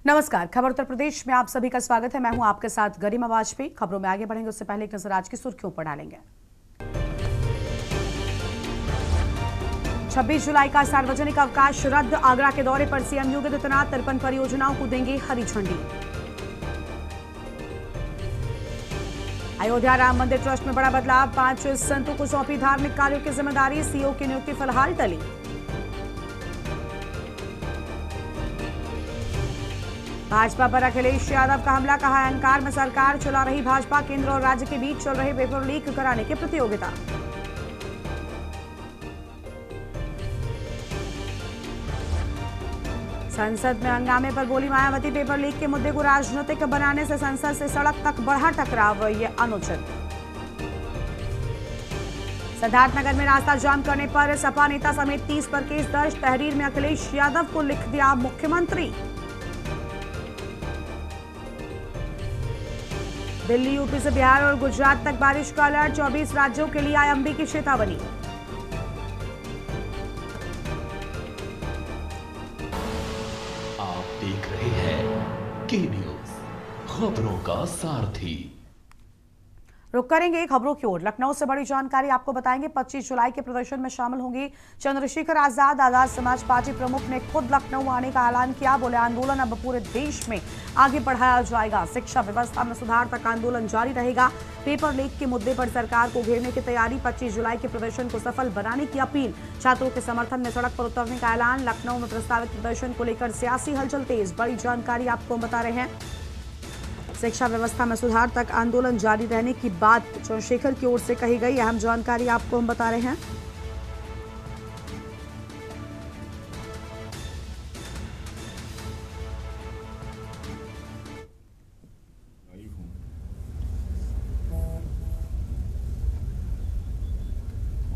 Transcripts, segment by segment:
नमस्कार, खबर उत्तर प्रदेश में आप सभी का स्वागत है। मैं हूं आपके साथ गरिमा वाजपेयी। खबरों में आगे बढ़ेंगे उससे पहले एक नजर आज की सुर्खियों पर डालेंगे। 26 जुलाई का सार्वजनिक अवकाश रद्द। आगरा के दौरे पर सीएम योगी आदित्यनाथ 53 परियोजनाओं को देंगे हरी झंडी। अयोध्या राम मंदिर ट्रस्ट में बड़ा बदलाव। 5 संतों को सौंपी धार्मिक कार्यों की जिम्मेदारी। सीओ की नियुक्ति फिलहाल टली। भाजपा पर अखिलेश यादव का हमला। कहा अहंकार में सरकार चला रही भाजपा। केंद्र और राज्य के बीच चल रहे पेपर लीक कराने की प्रतियोगिता। संसद में हंगामे पर बोली मायावती। पेपर लीक के मुद्दे को राजनीतिक बनाने से संसद से सड़क तक बढ़ा टकराव, ये अनुचित। सिद्धार्थनगर में रास्ता जाम करने पर सपा नेता समेत 30 पर केस दर्ज। तहरीर में अखिलेश यादव को लिख दिया मुख्यमंत्री। दिल्ली, यूपी से बिहार और गुजरात तक बारिश का अलर्ट। 24 राज्यों के लिए आईएमडी की चेतावनी। आप देख रहे हैं के न्यूज, खबरों का सारथी। रुक करेंगे खबरों की ओर। लखनऊ से बड़ी जानकारी आपको बताएंगे। 25 जुलाई के प्रदर्शन में शामिल होंगे चंद्रशेखर आजाद। आजाद समाज पार्टी प्रमुख ने खुद लखनऊ आने का ऐलान किया। बोले आंदोलन अब पूरे देश में आगे बढ़ाया जाएगा। शिक्षा व्यवस्था में सुधार तक आंदोलन जारी रहेगा। पेपर लीक के मुद्दे पर सरकार को घेरने की तैयारी। 25 जुलाई के प्रदर्शन को सफल बनाने की अपील। छात्रों के समर्थन में सड़क पर उतरने का ऐलान। लखनऊ में प्रस्तावित प्रदर्शन को लेकर सियासी हलचल तेज। बड़ी जानकारी आपको बता रहे हैं। शिक्षा व्यवस्था में सुधार तक आंदोलन जारी रहने की बात चंद्रशेखर की ओर से कही गई। अहम जानकारी आपको हम बता रहे हैं।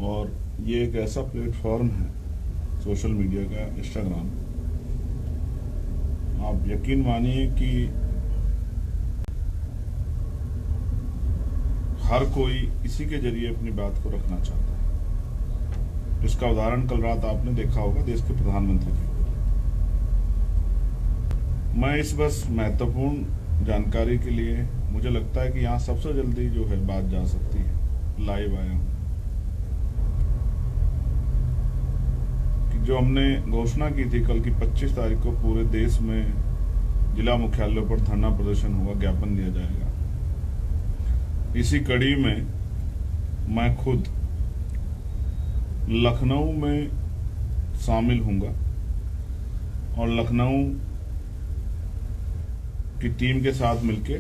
और ये एक ऐसा प्लेटफॉर्म है सोशल मीडिया का, इंस्टाग्राम। आप यकीन मानिए कि हर कोई इसी के जरिए अपनी बात को रखना चाहता है। इसका उदाहरण कल रात आपने देखा होगा देश के प्रधानमंत्री जी। मैं इस बस महत्वपूर्ण जानकारी के लिए, मुझे लगता है कि यहाँ सबसे जल्दी जो है बात जा सकती है, लाइव आया हूँ कि जो हमने घोषणा की थी कल की 25 तारीख को पूरे देश में जिला मुख्यालयों पर धरना प्रदर्शन होगा, ज्ञापन दिया जाएगा। इसी कड़ी में मैं खुद लखनऊ में शामिल हूंगा और लखनऊ की टीम के साथ मिलकर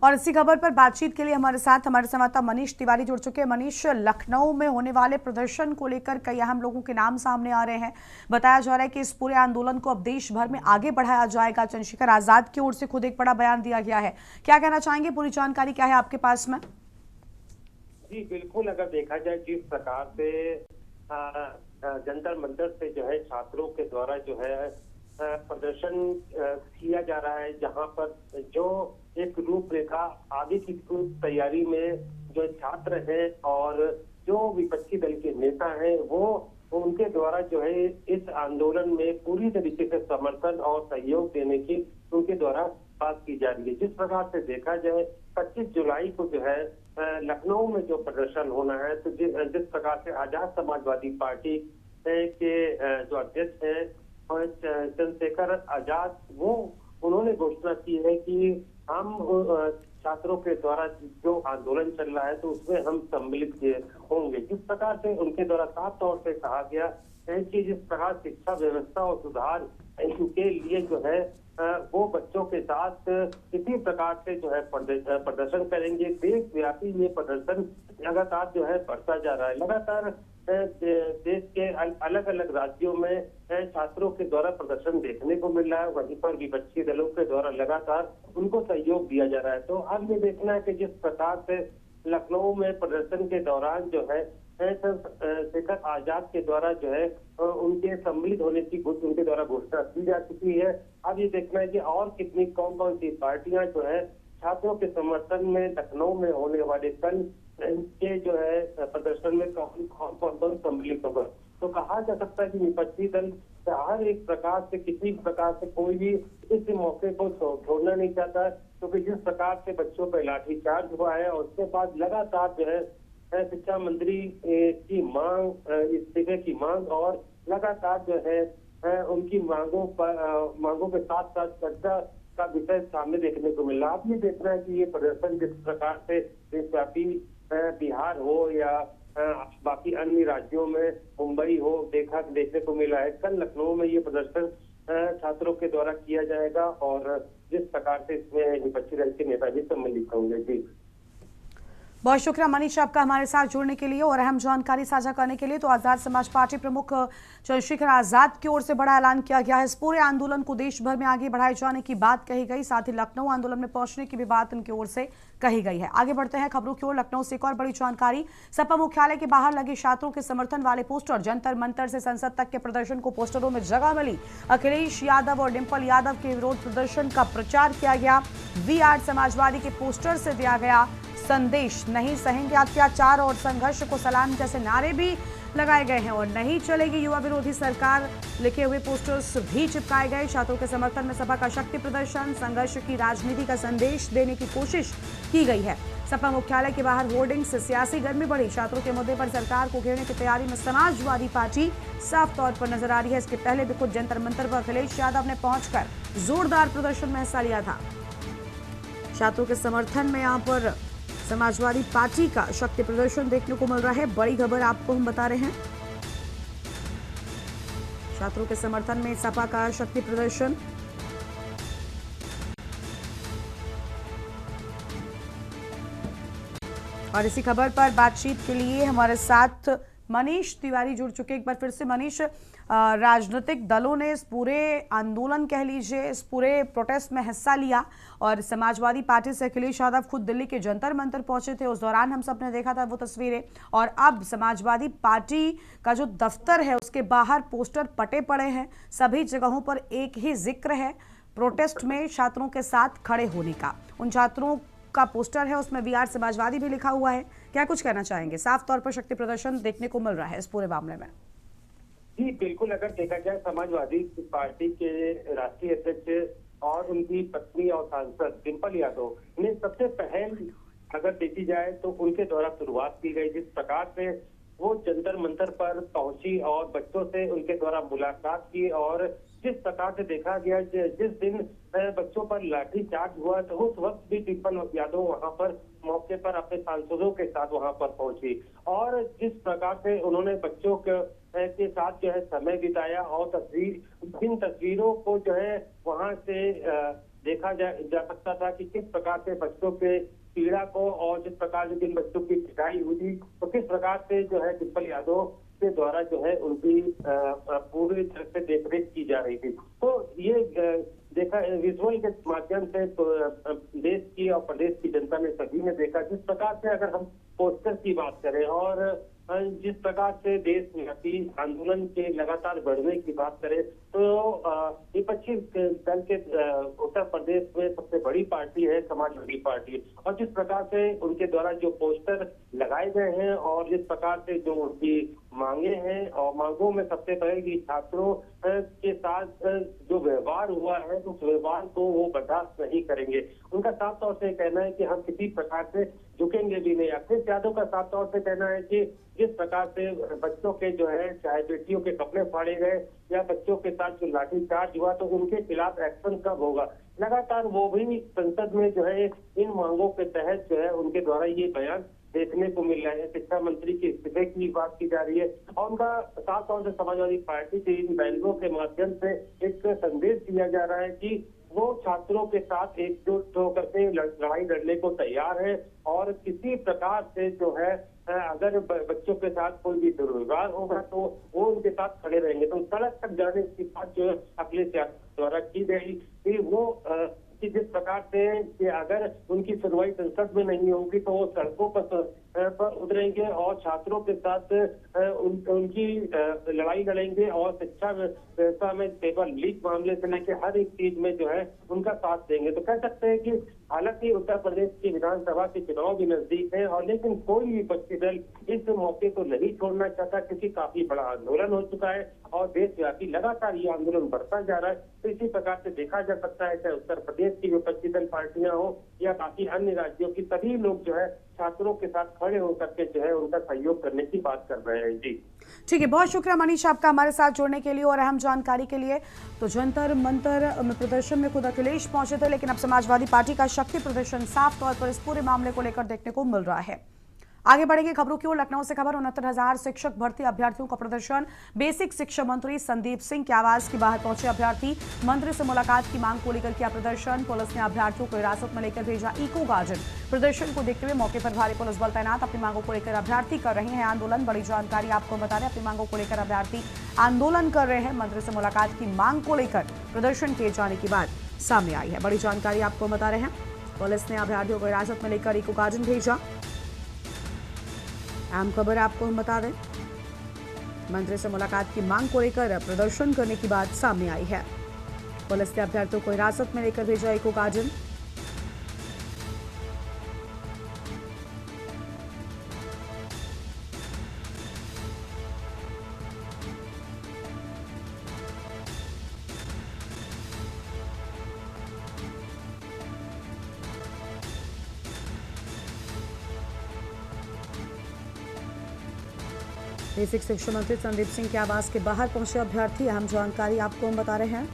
और इसी खबर पर बातचीत के लिए हमारे साथ हमारे संवाददाता मनीष तिवारी जुड़ चुके हैं। मनीष, लखनऊ में होने वाले प्रदर्शन को लेकर कई अहम लोगों के नाम सामने आ रहे हैं। बताया जा रहा है कि इस पूरे आंदोलन को अब देश भर में आगे बढ़ाया जाएगा। चंद्रशेखर आजाद की ओर से खुद एक बड़ा बयान दिया गया है। क्या कहना चाहेंगे, पूरी जानकारी क्या है आपके पास में? जी बिल्कुल, अगर देखा जाए जिस प्रकार से जंतर मंतर से जो है छात्रों के द्वारा जो है प्रदर्शन किया जा रहा है, जहां पर जो एक रूपरेखा आगे की तैयारी में जो छात्र हैं और जो विपक्षी दल के नेता हैं वो उनके द्वारा जो है इस आंदोलन में पूरी तरीके से समर्थन और सहयोग देने की उनके द्वारा बात की जा रही है। जिस प्रकार से देखा जाए 25 जुलाई को जो है लखनऊ में जो प्रदर्शन होना है, तो जिस प्रकार से आजाद समाजवादी पार्टी के जो अध्यक्ष हैं चंद्रशेखर आजाद, वो उन्होंने घोषणा की है कि हम छात्रों के द्वारा जो आंदोलन चल रहा है तो उसमें हम सम्मिलित होंगे। जिस प्रकार से उनके द्वारा साफ तौर से कहा गया है कि जिस प्रकार शिक्षा व्यवस्था और सुधार के लिए जो है वो बच्चों के साथ किसी प्रकार से जो है प्रदर्शन करेंगे। देशव्यापी ये प्रदर्शन लगातार जो है बढ़ता जा रहा है। लगातार देश के अलग अलग राज्यों में छात्रों के द्वारा प्रदर्शन देखने को मिल रहा है। वहीं पर विपक्षी दलों के द्वारा लगातार उनको सहयोग दिया जा रहा है। तो अब ये देखना है कि जिस प्रकार से लखनऊ में प्रदर्शन के दौरान जो है चंद्रशेखर आजाद के द्वारा जो है उनके सम्मिलित होने की उनके द्वारा घोषणा की जा चुकी है। अब ये देखना है कि और कितनी कौन कौन सी पार्टियां जो है छात्रों के समर्थन में लखनऊ में होने वाले कल के जो है प्रदर्शन में कौन कौन सम्मिलित होगा। तो कहा जा सकता है कि विपक्षी दल हर एक प्रकार से किसी प्रकार से कोई भी इस मौके को छोड़ना नहीं चाहता, क्योंकि जिस प्रकार से बच्चों पर लाठीचार्ज हुआ है और उसके बाद लगातार जो है शिक्षा मंत्री की मांग, इस्तीफे की मांग और लगातार जो है उनकी मांगों के साथ साथ चर्चा का विषय सामने देखने को मिला। आप ये देख रहे हैं कि ये प्रदर्शन जिस प्रकार से देशव्यापी बिहार हो या बाकी अन्य राज्यों में, मुंबई हो, देखने को मिला है। कल लखनऊ में ये प्रदर्शन छात्रों के द्वारा किया जाएगा और जिस प्रकार से इसमें विपक्षी दल के नेता भी सम्मिलित होंगे। जी, बहुत शुक्रिया मनीष आपका हमारे साथ जुड़ने के लिए और अहम जानकारी साझा करने के लिए। तो आजाद समाज पार्टी प्रमुख चंद्रशेखर आजाद की ओर से बड़ा ऐलान किया गया है। इस पूरे आंदोलन को देश भर में आगे बढ़ाए जाने की बात कही गई, साथ ही लखनऊ आंदोलन में पहुंचने की भी बात उनकी ओर से कही गई है। आगे बढ़ते हैं खबरों की ओर। लखनऊ से एक और बड़ी जानकारी। सपा मुख्यालय के बाहर लगे छात्रों के समर्थन वाले पोस्टर, जंतर मंतर से संसद तक के प्रदर्शन को पोस्टरों में जगह मिली। अखिलेश यादव और डिंपल यादव के विरोध प्रदर्शन का प्रचार किया गया। वी8 समाजवादी के पोस्टर से दिया गया संदेश, नहीं सहेंगे अत्याचार और संघर्ष को सलाम जैसे नारे भी लगाए गए हैं और नहीं चलेगी युवा विरोधी सरकार लिखे हुए पोस्टर्स भी चिपकाए गए। छात्रों के समर्थन में सपा का शक्ति प्रदर्शन, संघर्ष की राजनीति का संदेश देने की कोशिश की गई है। सपा मुख्यालय के बाहर होर्डिंग्स से सियासी गर्मी बढ़ी। छात्रों के मुद्दे पर सरकार को घेरने की तैयारी में समाजवादी पार्टी साफ तौर पर नजर आ रही है। इसके पहले भी खुद जंतर मंतर पर अखिलेश यादव ने पहुंचकर जोरदार प्रदर्शन में हिस्सा लिया था। छात्रों के समर्थन में यहाँ पर समाजवादी पार्टी का शक्ति प्रदर्शन देखने को मिल रहा है। बड़ी खबर आपको हम बता रहे हैं, छात्रों के समर्थन में सपा का शक्ति प्रदर्शन। और इसी खबर पर बातचीत के लिए हमारे साथ मनीष तिवारी जुड़ चुके। एक बार फिर से मनीष, राजनीतिक दलों ने इस पूरे आंदोलन कह लीजिए, इस पूरे प्रोटेस्ट में हिस्सा लिया और समाजवादी पार्टी से अखिलेश यादव खुद दिल्ली के जंतर मंतर पहुंचे थे। उस दौरान हम सब ने देखा था वो तस्वीरें। और अब समाजवादी पार्टी का जो दफ्तर है उसके बाहर पोस्टर पटे पड़े हैं। सभी जगहों पर एक ही जिक्र है प्रोटेस्ट में छात्रों के साथ खड़े होने का। उन छात्रों का पोस्टर है, उसमें वी8 समाजवादी भी लिखा हुआ है। क्या कुछ कहना चाहेंगे? साफ तौर पर शक्ति प्रदर्शन देखने को मिल रहा है इस पूरे मामले में। जी बिल्कुल, अगर देखा जाए समाजवादी पार्टी के राष्ट्रीय अध्यक्ष और उनकी पत्नी और सांसद डिंपल यादव ने सबसे पहल अगर देखी जाए तो उनके द्वारा शुरुआत की गई। जिस प्रकार से वो जंतर मंतर पर पहुंची और बच्चों से उनके द्वारा मुलाकात की और जिस प्रकार से देखा गया जिस दिन बच्चों पर लाठीचार्ज हुआ तो उस वक्त भी डिंपल यादव वहां पर मौके पर अपने सांसदों के साथ वहां पर पहुंची और जिस प्रकार से उन्होंने बच्चों के साथ जो है समय बिताया और इन तस्वीरों को जो है वहां से देखा जा सकता था कि किस प्रकार से बच्चों के पीड़ा को और जिस प्रकार से जिन बच्चों की पिटाई हुई थी तो किस प्रकार से जो है डिंपल यादव के द्वारा जो है उनकी पूरी तरह से देखरेख की जा रही थी। तो ये देखा विजुअल के माध्यम से तो देश की और प्रदेश की जनता ने सभी ने देखा। जिस प्रकार से अगर हम पोस्टर की बात करें और जिस प्रकार से देशव्यापी आंदोलन के लगातार बढ़ने की बात करें तो विपक्षी दल के उत्तर प्रदेश में सबसे बड़ी पार्टी है समाजवादी पार्टी और जिस प्रकार से उनके द्वारा जो पोस्टर लगाए गए हैं और जिस प्रकार से जो उनकी मांगे हैं और मांगों में सबसे पहले कि छात्रों के साथ जो व्यवहार हुआ है उस व्यवहार को वो बर्दाश्त नहीं करेंगे। उनका साफ तौर से कहना है कि हम किसी प्रकार से झुकेंगे भी नहीं। अखिलेश यादव का साफ तौर से कहना है कि जिस प्रकार से बच्चों के जो है चाहे बेटियों के कपड़े फाड़े गए या बच्चों के साथ जो लाठीचार्ज हुआ तो उनके खिलाफ एक्शन कब होगा। लगातार वो भी संसद में जो है इन मांगों के तहत जो है उनके द्वारा ये बयान देखने को मिल रहा है। शिक्षा मंत्री के इस्तीफे की बात की जा रही है और उनका साफ तौर से समाजवादी पार्टी के इन बयानों के माध्यम से एक संदेश दिया जा रहा है कि वो छात्रों के साथ एकजुट होकर के लड़ाई लड़ने को तैयार है और किसी प्रकार से जो है अगर बच्चों के साथ कोई भी दुर्व्यवहार होगा तो वो उनके साथ खड़े रहेंगे। तो सड़क तक जाने की बात जो है अखिलेश यादव द्वारा की गई कि वो कि जिस प्रकार से कि अगर उनकी सुनवाई संसद में नहीं होगी तो वो सड़कों पर पर उतरेंगे और छात्रों के साथ उनकी लड़ाई लड़ेंगे और शिक्षा व्यवस्था में पेपर लीक मामले से लेकर हर एक चीज में जो है उनका साथ देंगे। तो कह सकते हैं कि हालांकि उत्तर प्रदेश की विधानसभा के चुनाव भी नजदीक है और लेकिन कोई भी विपक्षी दल इस मौके को नहीं छोड़ना चाहता, क्योंकि काफी बड़ा आंदोलन हो चुका है और देशव्यापी लगातार ये आंदोलन बढ़ता जा रहा है। तो इसी प्रकार से देखा जा सकता है चाहे उत्तर प्रदेश की विपक्षी दल पार्टियां हो या बाकी अन्य राज्यों की, सभी लोग जो है छात्रों के साथ खड़े होकर के जो है उनका सहयोग करने की बात कर रहे हैं। जी ठीक है, बहुत शुक्रिया मनीष आपका हमारे साथ जुड़ने के लिए और अहम जानकारी के लिए। तो जंतर मंतर में प्रदर्शन में खुद अखिलेश पहुंचे थे, लेकिन अब समाजवादी पार्टी का शक्ति प्रदर्शन साफ तौर पर इस पूरे मामले को लेकर देखने को मिल रहा है। आगे बढ़ेंगे खबरों की ओर। लखनऊ से खबर, 69,000 शिक्षक भर्ती अभ्यर्थियों का प्रदर्शन। बेसिक शिक्षा मंत्री संदीप सिंह के आवास के बाहर पहुंचे अभ्यर्थी, मंत्री से मुलाकात की मांग को लेकर किया प्रदर्शन। पुलिस ने अभ्यर्थियों को हिरासत में लेकर भेजा इको गार्डन। प्रदर्शन को देखते हुए मौके पर भारी पुलिस बल तैनात। अपनी मांगों को लेकर अभ्यर्थी कर रहे हैं आंदोलन। बड़ी जानकारी आपको बता रहे हैं, अपनी मांगों को लेकर अभ्यर्थी आंदोलन कर रहे हैं। मंत्री से मुलाकात की मांग को लेकर प्रदर्शन किए जाने की बात सामने आई है। बड़ी जानकारी आपको बता रहे हैं, पुलिस ने अभ्यर्थियों को हिरासत में लेकर इको गार्डन भेजा। अहम खबर आपको हम बता दें, मंत्री से मुलाकात की मांग को लेकर प्रदर्शन करने की बात सामने आई है। पुलिस ने अभ्यर्थियों को हिरासत में लेकर भेजा इको गार्डन। बेसिक शिक्षा मंत्री संदीप सिंह के आवास के बाहर पहुंचे अभ्यर्थी। अहम जानकारी आपको हम बता रहे हैं।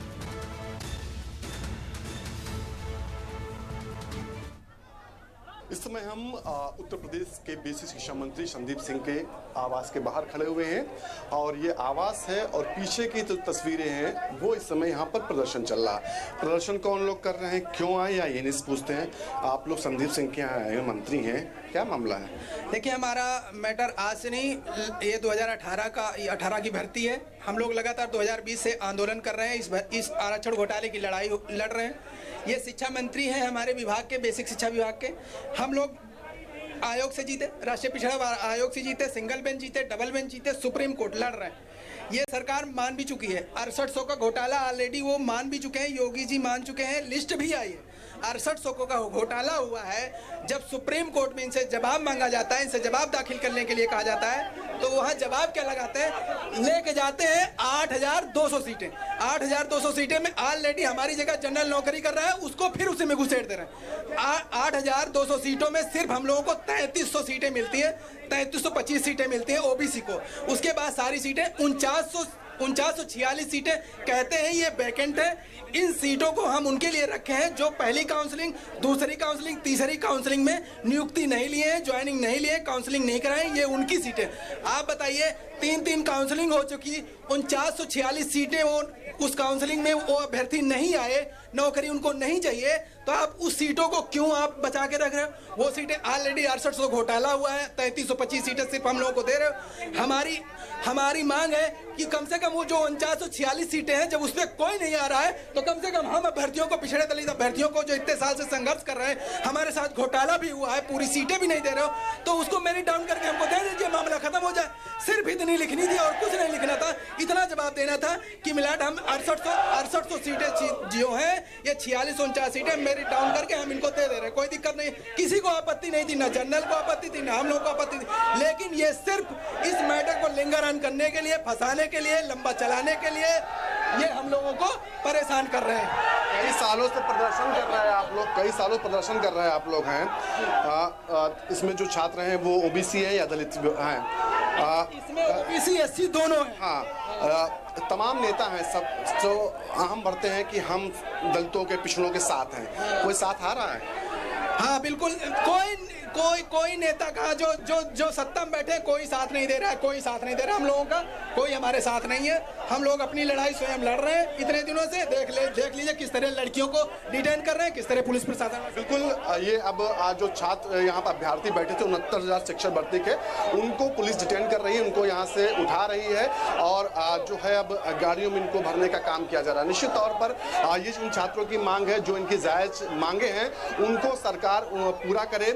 इस समय हम उत्तर प्रदेश के बेसिक शिक्षा मंत्री संदीप सिंह के आवास के बाहर खड़े हुए हैं और ये आवास है और पीछे की जो तस्वीरें हैं वो इस समय यहाँ पर प्रदर्शन चल रहा है। प्रदर्शन कौन लोग कर रहे हैं, क्यों आए, या ये नहीं पूछते हैं। आप लोग संदीप सिंह के यहाँ आए, मंत्री हैं, क्या मामला है? देखिए, हमारा मैटर आज से नहीं, ये 2018 की भर्ती है। हम लोग लगातार 2020 से आंदोलन कर रहे हैं, इस आरक्षण घोटाले की लड़ाई लड़ रहे हैं। ये शिक्षा मंत्री हैं हमारे विभाग के, बेसिक शिक्षा विभाग के। हम लोग आयोग से जीते, राष्ट्रीय पिछड़ा आयोग से जीते, सिंगल बेंच जीते, डबल बेंच जीते, सुप्रीम कोर्ट लड़ रहे हैं। ये सरकार मान भी चुकी है, 6800 का घोटाला ऑलरेडी वो मान भी चुके हैं, योगी जी मान चुके हैं, लिस्ट भी आई है। 6800 का घोटाला हुआ है। जब सुप्रीम कोर्ट में इनसे जवाब मांगा जाता है, इनसे जवाब दाखिल करने के लिए कहा जाता है, तो वहाँ जवाब क्या लगाते हैं, लेके जाते हैं 8200 सीटें। 8200 सीटें में ऑलरेडी हमारी जगह जनरल नौकरी कर रहा है, उसको फिर उसी में घुसेड़ दे रहे हैं। 8200 सीटों में सिर्फ हम लोगों को 3300 सीटें मिलती है, 3325 सीटें मिलती हैं ओबीसी को। उसके बाद सारी सीटें 4946 सीटें कहते हैं ये वैकेंट है। इन सीटों को हम उनके लिए रखे हैं जो पहली काउंसलिंग, दूसरी काउंसलिंग, तीसरी काउंसलिंग में नियुक्ति नहीं लिए हैं, ज्वाइनिंग नहीं लिए, काउंसलिंग नहीं कराए, ये उनकी सीटें। आप बताइए, 3 काउंसलिंग हो चुकी, 4946 सीटें वो उस काउंसलिंग में वो अभ्यर्थी नहीं आए, नौकरी उनको नहीं चाहिए, तो आप उस सीटों को क्यों आप बचा के रख रहे हो? वो सीटें ऑलरेडी 6800 घोटाला हुआ है, 3325 सीटें सिर्फ हम लोगों को दे रहे हो। हमारी मांग है कि कम से कम वो जो 4946 सीटें हैं, जब उसमें कोई नहीं आ रहा है, तो कम से कम हम अभ्यर्थियों को, पिछड़े दलित अभ्यर्थियों को जो इतने साल से संघर्ष कर रहे हैं, हमारे साथ घोटाला भी हुआ है, पूरी सीटें भी नहीं दे रहे हो, तो उसको मेरिट डाउन करके हमको दे दीजिए, मामला खत्म हो जाए। सिर्फ इतनी लिखनी थी और कुछ नहीं लिखना था, इतना जवाब देना था कि मिलाट हम 6800 सीटें जो हैं, ये 4649 सीटें मेरिट डाउन करके हम इनको दे रहे हैं। कोई दिक्कत नहीं, किसी को आपत्ति नहीं थी, ना जनरल को आपत्ति थी, ना हम लोग को आपत्ति थी। लेकिन ये सिर्फ इस मैटर को लिंगर ऑन करने के लिए, फंसाने के लिए, लंबा चलाने के लिए ये हम लोगों को परेशान कर रहे हैं। कई सालों से प्रदर्शन कर रहे हैं आप लोग, कई सालों प्रदर्शन कर रहे हैं आप लोग हैं। इसमें जो छात्र हैं वो ओबीसी है या दलित हैं? इसमें ओबीसी एससी दोनों हैं। हाँ, तमाम नेता हैं, सब जो हम बढ़ते हैं कि हम दलितों के, पिछड़ों के साथ हैं। कोई साथ आ रहा है? हाँ बिल्कुल, कोई नेता कहा जो सत्ता में बैठे, कोई साथ नहीं दे रहा है, कोई साथ नहीं दे रहा हम लोगों का, कोई हमारे साथ नहीं है। हम लोग अपनी लड़ाई स्वयं लड़ रहे हैं इतने दिनों से। देख लीजिए किस तरह लड़कियों को डिटेन कर रहे हैं, किस तरह पुलिस प्रशासन। बिल्कुल, ये अब आज जो छात्र यहाँ पर अभ्यर्थी बैठे थे 69,000 शिक्षक भर्ती के, उनको पुलिस डिटेन कर रही है, उनको यहाँ से उठा रही है और जो है अब गाड़ियों में इनको भरने का काम किया जा रहा है। निश्चित तौर पर ये इन छात्रों की मांग है, जो इनकी जायज मांगे हैं उनको सरकार पूरा करे।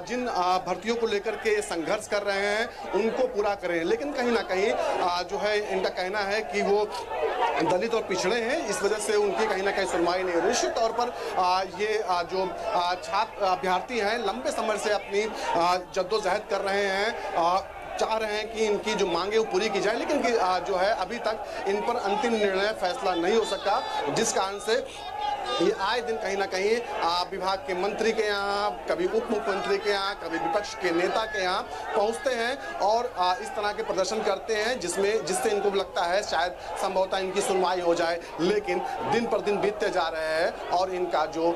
जिन भर्तियों को लेकर के संघर्ष कर रहे हैं उनको पूरा करें, लेकिन कहीं ना कहीं जो है इनका कहना है कि वो दलित और पिछड़े हैं, इस वजह से उनकी कहीं ना कहीं सुनवाई नहीं हो रही। निश्चित तौर पर ये जो छात्र अभ्यर्थी हैं लंबे समय से अपनी जद्दोजहद कर रहे हैं, चाह रहे हैं कि इनकी जो मांगे वो पूरी की जाए, लेकिन जो है अभी तक इन पर अंतिम निर्णय फैसला नहीं हो सका, जिस कारण से ये आए दिन कहीं ना कहीं विभाग के मंत्री के यहाँ, कभी उप मुख्यमंत्री के यहाँ, कभी विपक्ष के नेता के यहाँ पहुंचते हैं और इस तरह के प्रदर्शन करते हैं जिससे इनको लगता है शायद संभवतः इनकी सुनवाई हो जाए, लेकिन दिन पर दिन बीतते जा रहे हैं और इनका जो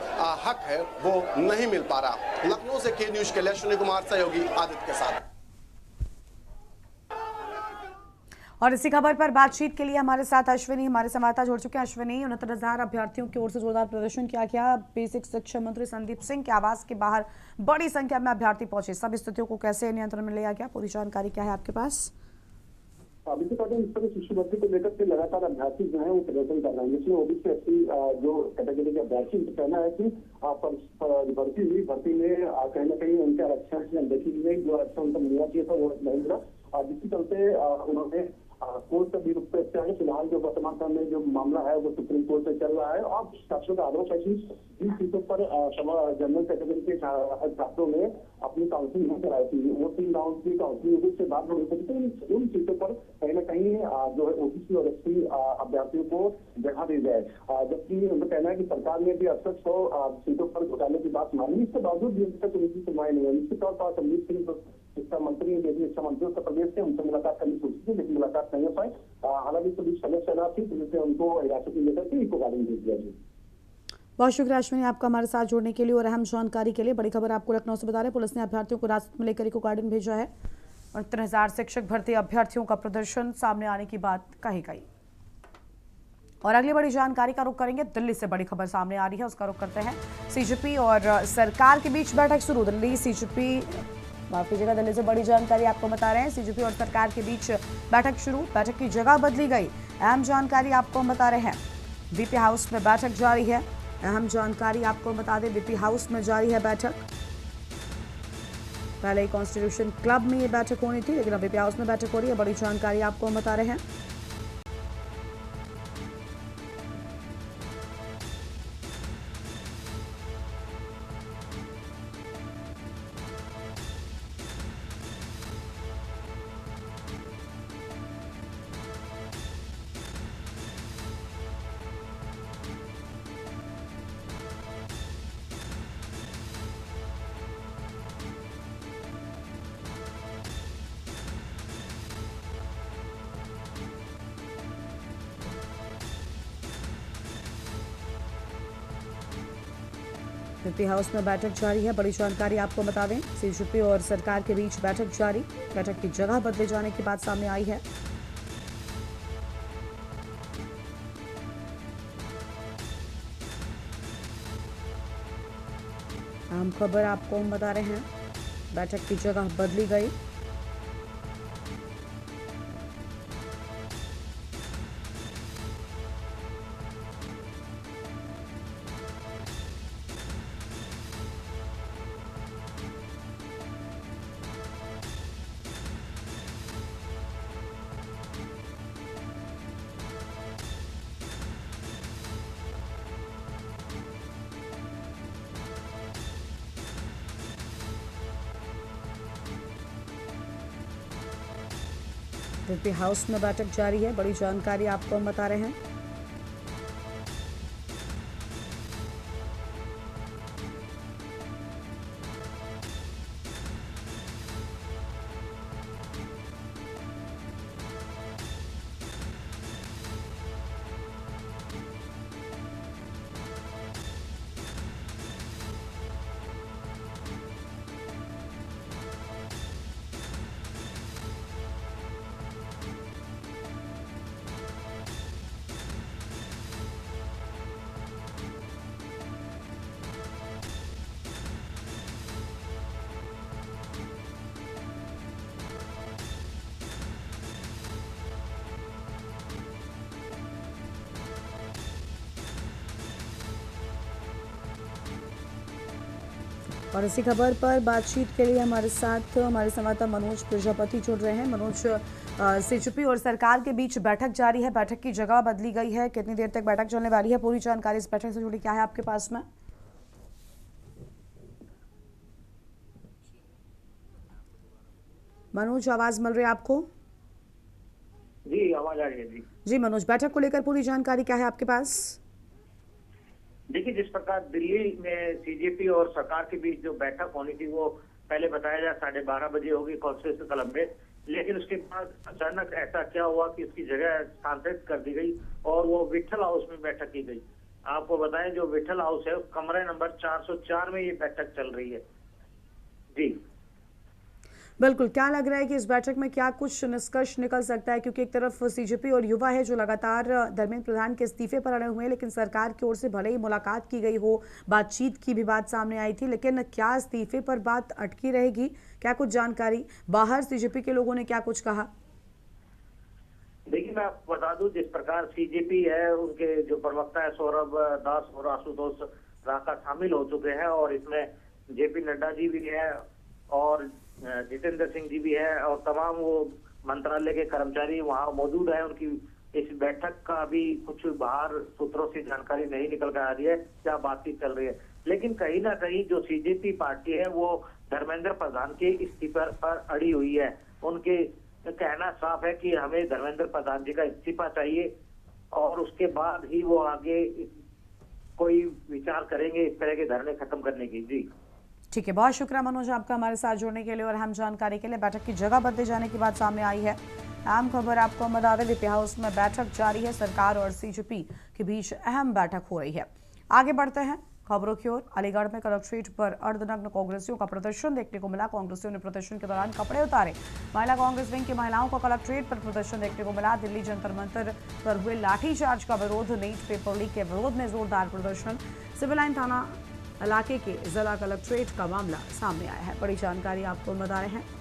हक है वो नहीं मिल पा रहा। लखनऊ से के न्यूज के लिए अश्विनी कुमार सहयोगी आदित्य के साथ। और इसी खबर पर बातचीत के लिए हमारे साथ अश्विनी हमारे संवाददाता जुड़ चुके हैं। अश्विनी, 69,000 अभ्यर्थियों की ओर से जोरदार प्रदर्शन किया गया। बेसिक शिक्षा मंत्री संदीप सिंह के आवास के बाहर बड़ी संख्या में अभ्यर्थी पहुंचे। सब स्थितियों को कैसे नियंत्रण में लिया गया, पूरी जानकारी क्या है आपके पास? अभी तो इस तरह शिशु भर्ती को लेकर के लगातार अभ्यर्थी जो है वो प्रदर्शन कर रहे हैं, जिसमें ओबीसी एससी जो कैटेगरी के अभ्यर्थी उनका कहना है कि भर्ती में कहीं ना कहीं उनके आरक्षण की अनदेखी की गई, जो आरक्षण उनका मिलना चाहिए था वो नहीं मिला, जिसके चलते उन्होंने कोर्ट से भी रुख पे है। फिलहाल जो वर्तमान समय में जो मामला है वो सुप्रीम कोर्ट में चल रहा है और शासकों का आरोप है कि जिन सीटों पर जनरल कैटेगरी के छात्रों ने अपनी काउंसिलिंग नहीं कराई थी, वो 3 राउंड की काउंसिलिंग से बाद में हो सकती है, उन सीटों पर कहीं ना कहीं जो है ओबीसी और एससी अभ्यर्थियों को जगह दी जाए, जबकि उनका कहना है कि सरकार ने भी 6800 सीटों पर घोटाले की बात मानी, इसके बावजूद भी अभी तक उनकी सुनवाई नहीं है। निश्चित तौर पर संदीप सिंह शिक्षा मंत्री शिक्षा मंत्री उत्तर प्रदेश से उनसे मुलाकात करनी सोची थी, लेकिन मुलाकात नहीं हो पाई। हालांकि सभी समस्या थी, पुलिस ने उनको हिरासत में लेकर के इको गार्डन भेज दिया। बहुत शुक्रिया अश्विनी आपका हमारे साथ जुड़ने के लिए और अहम जानकारी के लिए। बड़ी खबर आपको लखनऊ से बता रहे, पुलिस ने अभ्यर्थियों को हिरासत में लेकर इको गार्डन भेजा है। 69,000 शिक्षक भर्ती अभ्यर्थियों का प्रदर्शन सामने आने की बात कही गई। और अगली बड़ी जानकारी का रुख करेंगे। दिल्ली से बड़ी खबर सामने आ रही है, उसका रुख करते हैं। सीजेपी और सरकार के बीच बैठक शुरू। दिल्ली से बड़ी जानकारी आपको बता रहे हैं। सीजेपी और सरकार के बीच बैठक शुरू, बैठक की जगह बदली गई। अहम जानकारी आपको हम बता रहे हैं। वीपी हाउस में बैठक जारी है। अहम जानकारी आपको बता दें, वीपी हाउस में जारी है बैठक। पहले कॉन्स्टिट्यूशन क्लब में ये बैठक होनी थी, लेकिन अब वीपी हाउस में बैठक हो रही है। बड़ी जानकारी आपको हम बता रहे हैं। वीपी हाउस में बैठक जारी है। बड़ी जानकारी आपको बता दें, सीजेपी और सरकार के बीच बैठक जारी। बैठक की जगह बदले जाने की बात सामने आई है। अहम खबर आपको हम बता रहे हैं, बैठक की जगह बदली गई। वीपी हाउस में बैठक जारी है। बड़ी जानकारी आपको हम बता रहे हैं। और इसी खबर पर बातचीत के लिए हमारे साथ हमारे संवाददाता मनोज प्रजापति जुड़ रहे हैं। मनोज, सीजीपी और सरकार के बीच बैठक जारी है, बैठक की जगह बदली गई है, कितनी देर तक बैठक चलने वाली है, पूरी जानकारी इस बैठक से जुड़ी क्या है आपके पास में? मनोज, आवाज मिल रही है आपको? जी, आवाज आ रही है। जी मनोज, बैठक को लेकर पूरी जानकारी क्या है आपके पास? देखिए, जिस प्रकार दिल्ली में सीजेपी और सरकार के बीच जो बैठक होनी थी वो पहले बताया जाए 12:30 बजे होगी कॉन्फ्रेंस क्लब में, लेकिन उसके बाद अचानक ऐसा क्या हुआ कि उसकी जगह स्थानांतरित कर दी गई और वो विठल हाउस में बैठक की गई। आपको बताएं, जो विठल हाउस है कमरे नंबर 404 में ये बैठक चल रही है। जी बिल्कुल, क्या लग रहा है कि इस बैठक में क्या कुछ निष्कर्ष निकल सकता है? क्योंकि एक तरफ सीजेपी और युवा है जो लगातार धर्मेंद्र प्रधान के इस्तीफे पर अड़े हुए हैं, लेकिन सरकार की ओर से भले ही मुलाकात की गई हो, बातचीत की भी बात सामने आई थी, लेकिन क्या इस्तीफे पर बात अटकी रहेगी? क्या कुछ जानकारी बाहर सीजेपी के लोगों ने क्या कुछ कहा? देखिए, मैं आपको बता दूं, जिस प्रकार सीजेपी है उनके जो प्रवक्ता है सौरभ दास और आशुतोष राका शामिल हो चुके हैं और इसमें जेपी नड्डा जी भी है और जितेंद्र सिंह जी भी है और तमाम वो मंत्रालय के कर्मचारी वहां मौजूद हैं। उनकी इस बैठक का अभी कुछ बाहर सूत्रों से जानकारी नहीं निकल कर आ रही है क्या बातचीत चल रही है, लेकिन कहीं ना कहीं जो सीजेपी पार्टी है वो धर्मेंद्र प्रधान के इस्तीफे पर अड़ी हुई है। उनके कहना साफ है कि हमें धर्मेंद्र प्रधान जी का इस्तीफा चाहिए और उसके बाद ही वो आगे कोई विचार करेंगे इस तरह के धरने खत्म करने की। जी ठीक है, बहुत शुक्रिया मनोज आपका हमारे साथ जुड़ने के लिए और हम जानकारी के लिए। बैठक की जगह बदले जाने की बात सामने आई है। अहम खबर आपको हम बता दें, विपी हाउस में बैठक जारी है, सरकार और सीजेपी के बीच अहम बैठक हो रही है। आगे बढ़ते हैं खबरों की ओर। अलीगढ़ में कलेक्ट्रेट पर अर्धनग्न कांग्रेसियों का प्रदर्शन देखने को मिला। कांग्रेसियों ने प्रदर्शन के दौरान कपड़े उतारे। महिला कांग्रेस विंग की महिलाओं का कलेक्ट्रेट पर प्रदर्शन देखने को मिला। दिल्ली जंतर मंतर पर हुए लाठीचार्ज का विरोध, नीट पेपर लीक के विरोध में जोरदार प्रदर्शन। सिविल लाइन थाना इलाके के जिला कलेक्ट्रेट का मामला सामने आया है। बड़ी जानकारी आपको बता रहे हैं।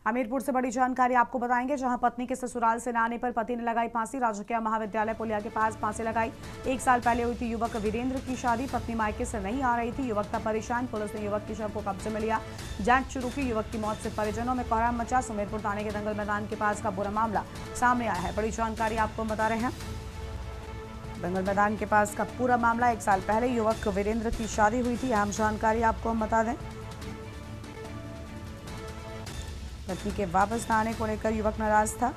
हमीरपुर से बड़ी जानकारी आपको बताएंगे, जहां पत्नी के ससुराल से न आने पर पति ने लगाई फांसी। राजकीय महाविद्यालय पुलिया के पास फांसी लगाई। 1 साल पहले हुई थी युवक वीरेंद्र की शादी। पत्नी मायके से नहीं आ रही थी। युवक था परेशान। पुलिस ने युवक की शव को कब्जे में लिया, जांच शुरू की। युवक की मौत से परिजनों में कोहराम मचा। सुमेरपुर थाने के दंगल मैदान के पास का बुरा मामला सामने आया है। बड़ी जानकारी आपको बता रहे हैं, दंगल मैदान के पास का पूरा मामला। 1 साल पहले युवक वीरेंद्र की शादी हुई थी। अहम जानकारी आपको हम बता दें, पत्नी के वापस न आने को लेकर युवक नाराज था।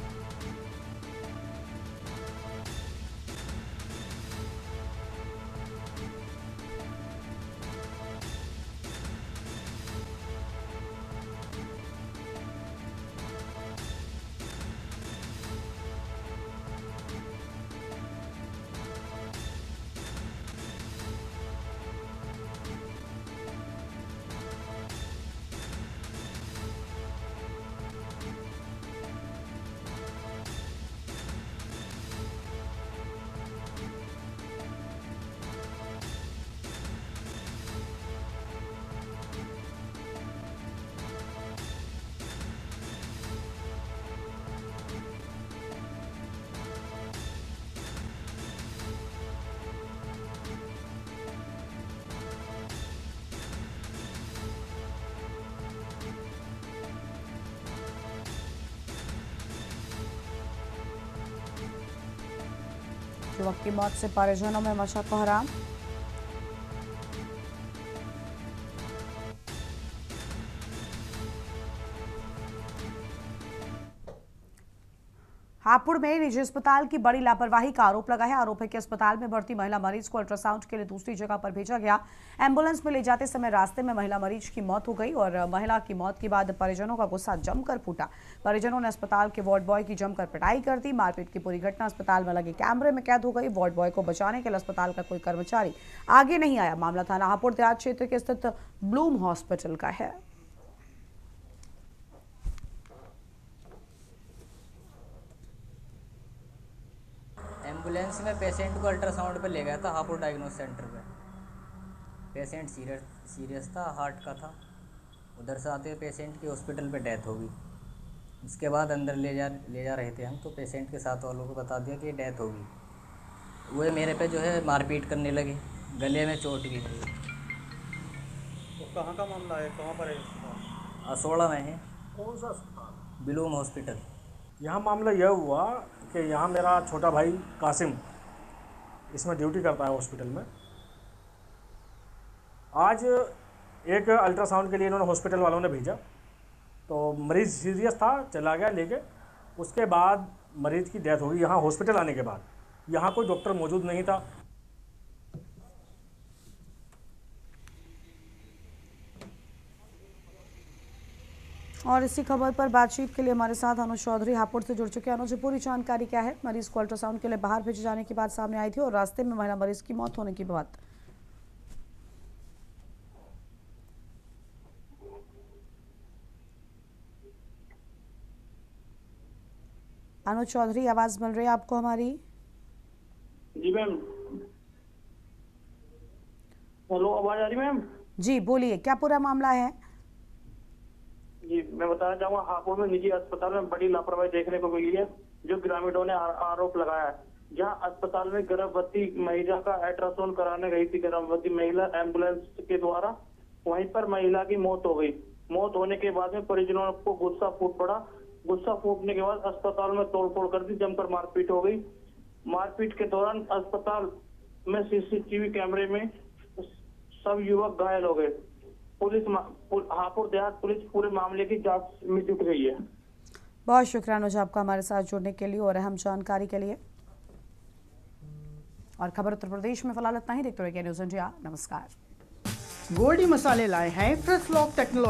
युवक की मौत से परिजनों में मचा कोहराम। हापुड़ में निजी अस्पताल की बड़ी लापरवाही का आरोप लगा है। आरोप है कि अस्पताल में भर्ती महिला मरीज को अल्ट्रासाउंड के लिए दूसरी जगह पर भेजा गया। एम्बुलेंस में ले जाते समय रास्ते में महिला मरीज की मौत हो गई और महिला की मौत के बाद परिजनों का गुस्सा जमकर फूटा। परिजनों ने अस्पताल के वार्ड बॉय की जमकर पिटाई कर दी। मारपीट की पूरी घटना अस्पताल में लगे कैमरे में कैद हो गई। वार्ड बॉय को बचाने के लिए अस्पताल का कोई कर्मचारी आगे नहीं आया। मामला थाना हापुड़ देहात क्षेत्र के स्थित ब्लूम हॉस्पिटल का है। एम्बुलेंस में पेशेंट को अल्ट्रासाउंड पे ले गया था हापुड़ डायग्नोस सेंटर पे। पेशेंट सीरियस था, हार्ट का था। उधर से आते हुए पेशेंट की हॉस्पिटल पे डेथ हो गई। इसके बाद अंदर ले जा रहे थे हम, तो पेशेंट के साथ वालों को बता दिया कि डेथ हो गई। वो मेरे पे जो है मारपीट करने लगे, गले में चोट भी है। तो कहाँ का मामला है, कहाँ पर है? असोड़ा में है। कौन सा अस्पताल? बिलूम हॉस्पिटल। यहाँ मामला यह हुआ कि यहाँ मेरा छोटा भाई कासिम इसमें ड्यूटी करता है हॉस्पिटल में। आज एक अल्ट्रासाउंड के लिए इन्होंने हॉस्पिटल वालों ने भेजा, तो मरीज़ सीरियस था, चला गया लेके। उसके बाद मरीज़ की डेथ हो गई। यहाँ हॉस्पिटल आने के बाद यहाँ कोई डॉक्टर मौजूद नहीं था। और इसी खबर पर बातचीत के लिए हमारे साथ अनुज चौधरी हापुड़ से जुड़ चुके हैं। अनुज, पूरी जानकारी क्या है? मरीज को अल्ट्रासाउंड के लिए बाहर भेजे जाने की बात सामने आई थी और रास्ते में महिला मरीज की मौत होने की बात। अनुज चौधरी, आवाज मिल रही है आपको हमारी? जी मैम। हेलो, आवाज आ रही मैम? जी बोलिए, क्या पूरा मामला है? जी, मैं बताना चाहूँगा, हापुड़ में निजी अस्पताल में बड़ी लापरवाही देखने को मिली है, जो ग्रामीणों ने आरोप लगाया है। जहां अस्पताल में गर्भवती महिला का अल्ट्रासाउंड कराने गई थी गर्भवती महिला एम्बुलेंस के द्वारा, वहीं पर महिला की मौत हो गई। मौत होने के बाद में परिजनों को गुस्सा फूट पड़ा। गुस्सा फूटने के बाद अस्पताल में तोड़फोड़ कर दी, जमकर मारपीट हो गई। मारपीट के दौरान अस्पताल में सीसीटीवी कैमरे में सब युवक घायल हो गए। हापुड़ देहात पुलिस पूरे मामले की जांच में जुट गई है। बहुत शुक्रिया अनुज आपका हमारे साथ जुड़ने के लिए और अहम जानकारी के लिए। और खबर उत्तर प्रदेश में फिलहाल इतना ही। देखते रहिए न्यूज़ इंडिया। नमस्कार। गोल्डी मसाले लाए हैं फ्रेश लॉक टेक्नोलॉजी।